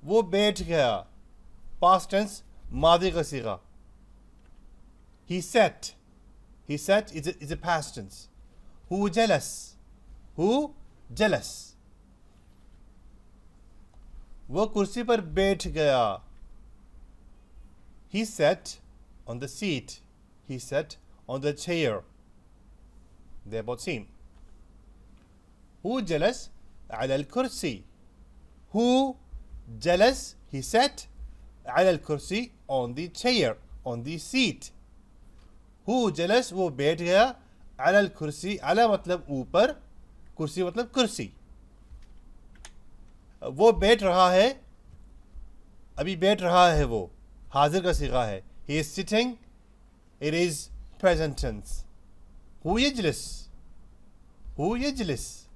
वो बैठ गया, past tense मादी का सीगा. He sat is a past tense. Who jealous? Who jealous? वो कुर्सी पर बैठ गया. He sat on the seat. He sat on the chair. They're both same. Who jealous? على الكرسي. Who jealous? He sat على الكرسي on the chair, on the seat. Who jealous? वो बैठ गया على الكرسي. على मतलब ऊपर, कुर्सी मतलब कुर्सी. वो बैठ रहा है, अभी बैठ रहा है वो, हाजिर का सीगा है. He is sitting, it is present tense. هو يجلس, هو يجلس.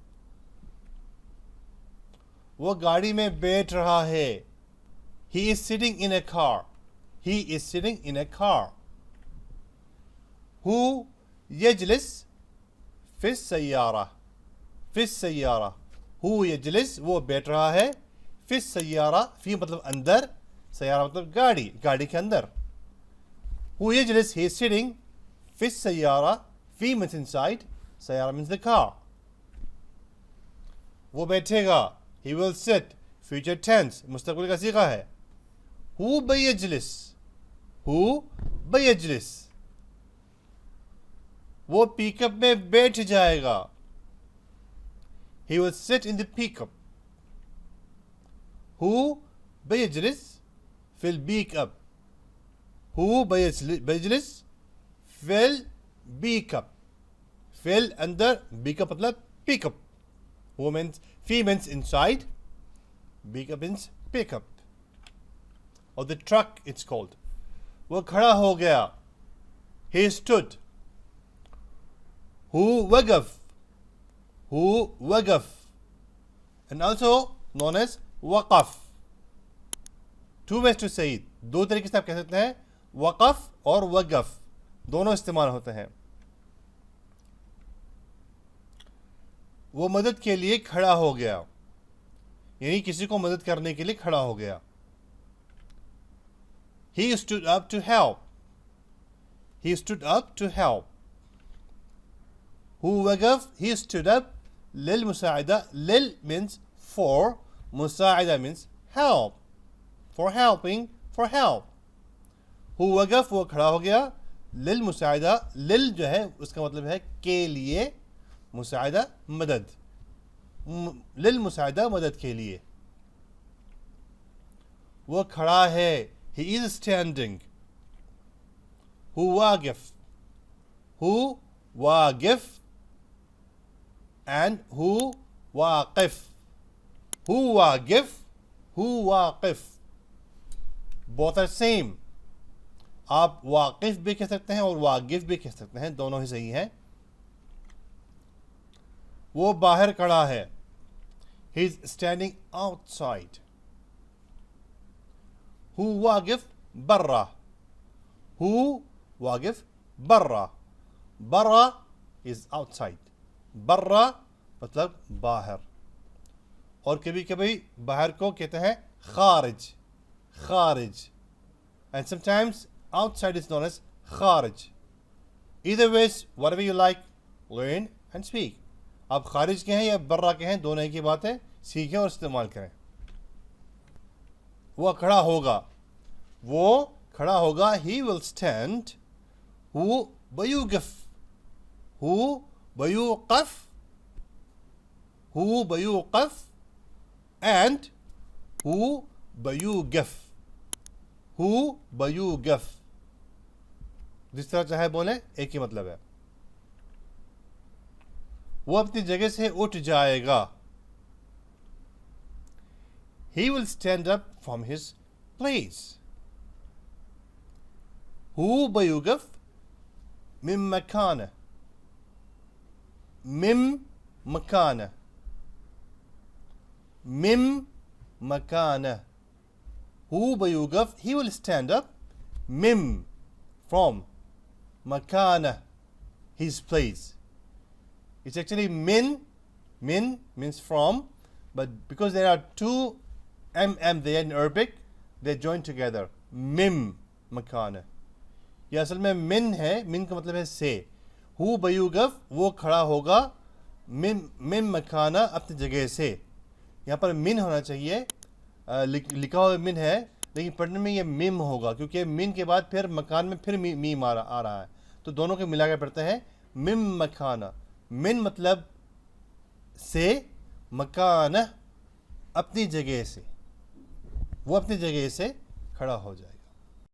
वो गाड़ी में बैठ रहा है. He is sitting in a car. He is sitting in a car. هو يجلس في السيارة. في السيارة. هو يجلس वो बैठ रहा है. في السيارة. في मतलब अंदर, सयारा मतलब गाड़ी, गाड़ी के अंदर. هو يجلس, he is sitting في السيارة. في means inside, سيارة means the car. वो बैठेगा, he will sit, future tense, मुस्तक़बिल का सीगा है. هو بيجلس. هو بيجلس. वो पिकअप में बैठ जाएगा. He will sit in the pickup. هو بيجلس في البيك اب. هو بيجلس في البيك اب. في अंदर, pick up मतलब pick up. هو means, في means inside, pick up means pick up. Or the truck it's called. वो खड़ा हो गया. He stood. هو وقف. هو وقف. And also known as वक़फ़. Two ways to say it. दो तरीके से आप कह सकते हैं, वक़फ़ और वक़फ़ दोनों इस्तेमाल होते हैं. वो मदद के लिए खड़ा हो गया, यानी किसी को मदद करने के लिए खड़ा हो गया. He stood up to help. He stood up to help. هو وقف, he stood up للمساعدة. Lal means for, مساعدة means help, for helping, for help. هو وقف, वो खड़ा हो गया. للمساعدة, लिल जो है उसका मतलब है के लिए, मुसाइदा मदद. للمساعدة मदद के लिए. वो खड़ा है, he is standing. هو واقف. هو واقف and هو واقف. هو واقف, هو واقف. both are same. आप वाकिफ भी कह सकते हैं और वाकिफ भी कह सकते हैं, दोनों ही सही हैं. वो बाहर खड़ा है. he is standing outside. هو واقف برا. هو واقف برا. برا is outside. برا मतलब बाहर. और कभी कभी बाहर को कहते हैं खारिज. खारिज. And sometimes outside is known as kharij. Either ways, whatever you like, learn and speak. आप खारिज के हैं या बर्रा के हैं, दोनों की बात है, सीखें और इस्तेमाल करें. वो खड़ा होगा. वो खड़ा होगा, he will stand. هو بيوقف. هو بيوقف. هو بيوقف and هو بيوقف. هو بيوقف. जिस तरह चाहे बोले, एक ही मतलब है. वो अपनी जगह से उठ जाएगा. He will stand up from his place. هو بيوقف من مكانه. من مكانه. من مكانه. هو بيوقف, he will stand up. من from مكانه, his place. It's actually min. Min means from, but because there are two M they in Arabic they join together mim مکان. یہ اصل میں من ہے, من کا مطلب ہے سے. ہو بیوگف وہ کھڑا ہوگا, من مکانہ اپنی جگہ سے. یہاں پر من ہونا چاہیے, لکھا ہوا من ہے لیکن پڑھنے میں یہ مم ہوگا کیونکہ من کے بعد پھر مکان میں پھر میم آ رہا ہے, تو دونوں کو ملا کے پڑھتے ہیں مم مکانہ. من مطلب سے, مکانہ اپنی جگہ سے, وہ اپنی جگہ سے کھڑا ہو جائے.